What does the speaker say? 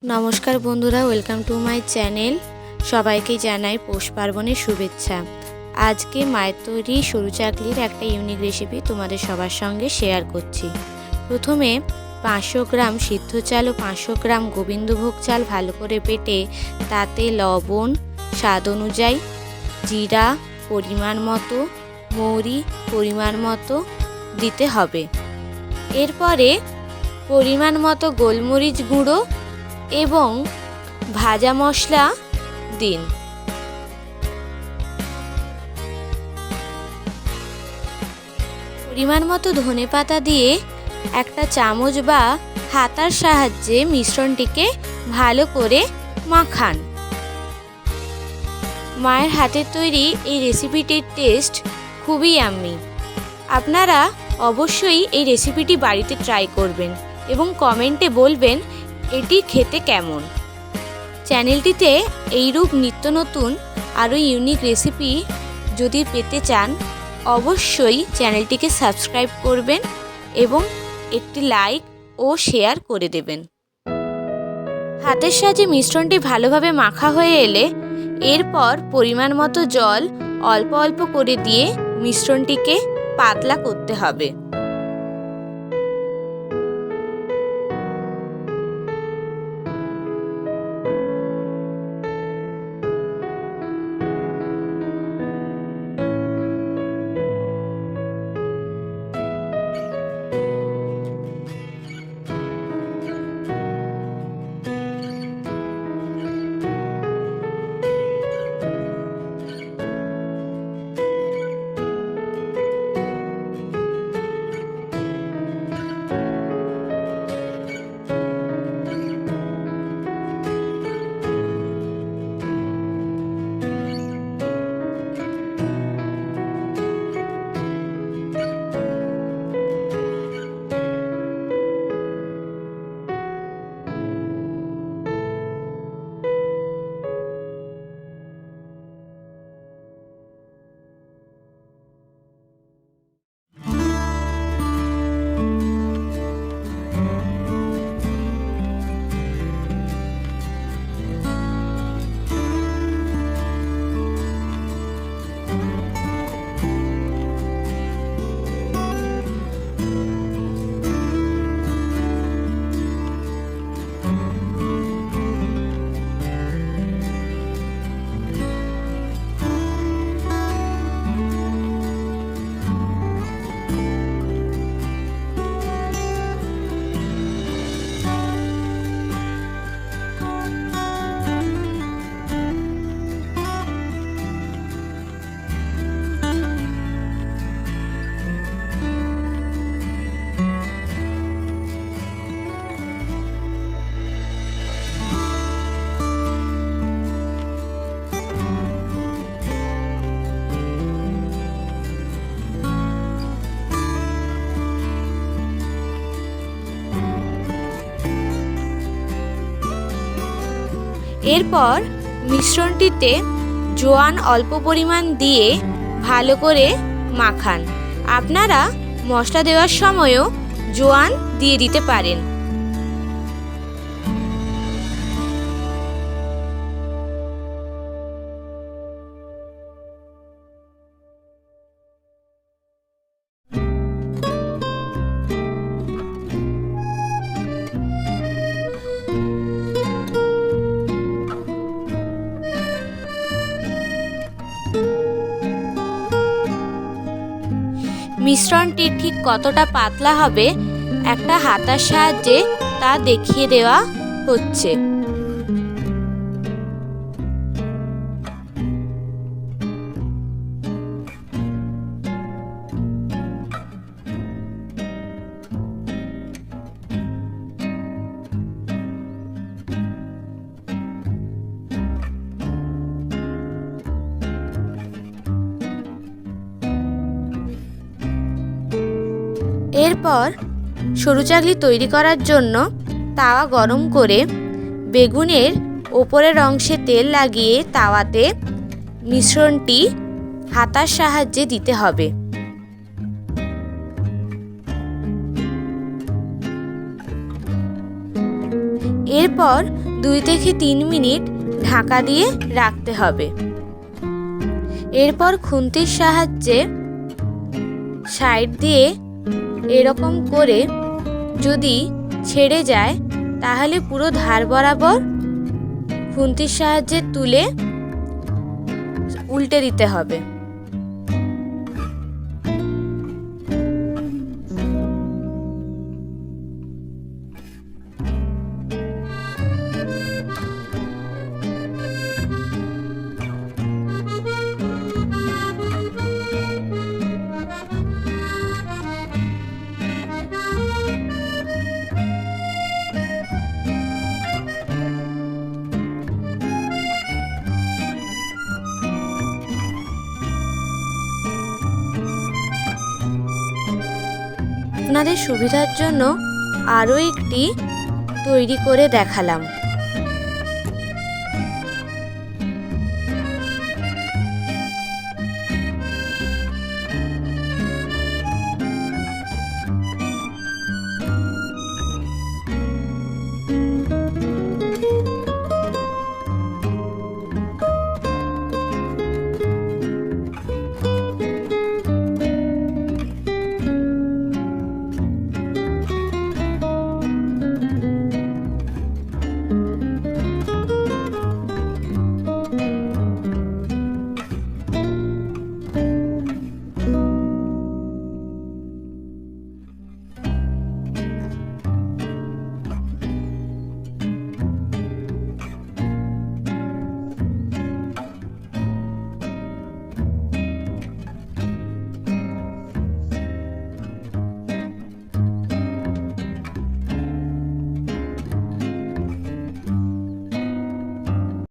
নমস্কার বন্ধুরা, welcome to my channel. সবাইকে জানাই পৌষ পার্বণের শুভেচ্ছা। আজকে মায়ের তৈরি সরু চাকলির একটা ইউনিক রেসিপি তোমাদের সবার সঙ্গে শেয়ার করছি। প্রথমে 500 গ্রাম সিদ্ধ চাল ও 500 গ্রাম গোবিন্দভোগ চাল ভালো করে বেটে তাতে লবণ স্বাদ অনুযায়ী, জিরা পরিমাণ মতো, মৌরি পরিমাণ মতো দিতে হবে। এরপরে পরিমাণ মতো গোলমরিচ গুঁড়ো এবং ভাজা মশলা দিন। পরিমাণ মতো ধনেপাতা দিয়ে একটা চামচ বা হাতার সাহায্যে মিশ্রণটিকে ভালো করে মাখান। মায়ের হাতের তৈরি এই রেসিপিটির টেস্ট খুবই ইয়াম্মি। আপনারা অবশ্যই এই রেসিপিটি বাড়িতে ট্রাই করবেন এবং কমেন্টে বলবেন এটি খেতে কেমন। চ্যানেলটিতে এইরূপ নিত্য নতুন আরও ইউনিক রেসিপি যদি পেতে চান অবশ্যই চ্যানেলটিকে সাবস্ক্রাইব করবেন এবং একটি লাইক ও শেয়ার করে দেবেন। হাতের সাহায্যে মিশ্রণটি ভালোভাবে মাখা হয়ে এলে এরপর পরিমাণ মতো জল অল্প অল্প করে দিয়ে মিশ্রণটিকে পাতলা করতে হবে। এরপর মিশ্রণটিতে জোয়ান অল্প পরিমাণ দিয়ে ভালো করে মাখান। আপনারা মশলা দেওয়ার সময়ও জোয়ান দিয়ে দিতে পারেন। মিশ্রণটি ঠিক কতটা পাতলা হবে একটা হাতার সাহায্যে তা দেখিয়ে দেওয়া হচ্ছে। এরপর সরু চাকলি তৈরি করার জন্য তাওয়া গরম করে বেগুনের ওপরের অংশে তেল লাগিয়ে তাওয়াতে মিশ্রণটি হাতার সাহায্যে দিতে হবে। এরপর 2 থেকে 3 মিনিট ঢাকা দিয়ে রাখতে হবে। এরপর খুন্তির সাহায্যে সাইড দিয়ে এরকম করে যদি ছেড়ে যায় তাহলে পুরো ধার বরাবর খুন্তির সাহায্যে তুলে উল্টে দিতে হবে। আপনাদের সুবিধার জন্য আরও একটি তৈরি করে দেখালাম।